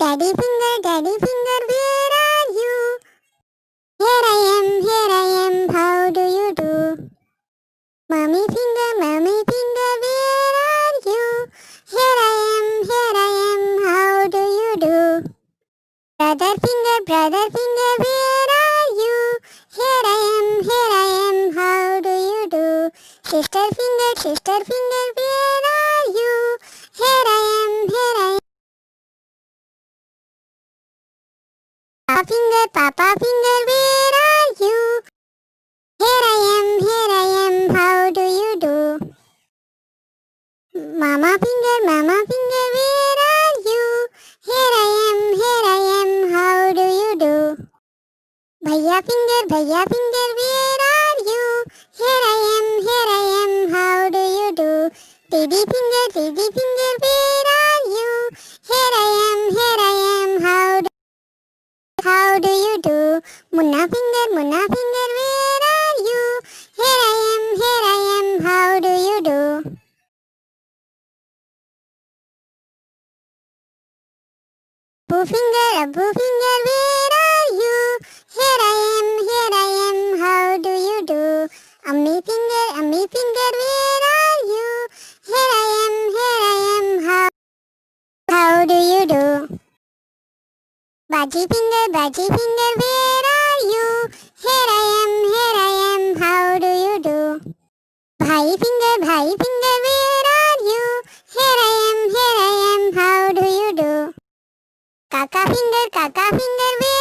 Daddy finger, where are you? Here I am, how do you do? Mommy finger, where are you? Here I am, how do you do? Brother finger, where are you? Here I am, how do you do? Sister finger, where are you? Here I am. Papa finger, where are you? Here I am, how do you do? Mama finger, where are you? Here I am, how do you do? Bhaiya finger, where are you? Here I am, how do you do? Didi finger, where are you? Here I am, how do you do? Munna finger, where are you? Here I am, how do you do? Abu finger, where are you? Here I am, how do you do? Ammi finger, where are you? Here I am, how do you do? Baji finger, where are you? Here I am, how do you do? Bhai finger, where are you? Here I am, how do you do? Kaka finger, where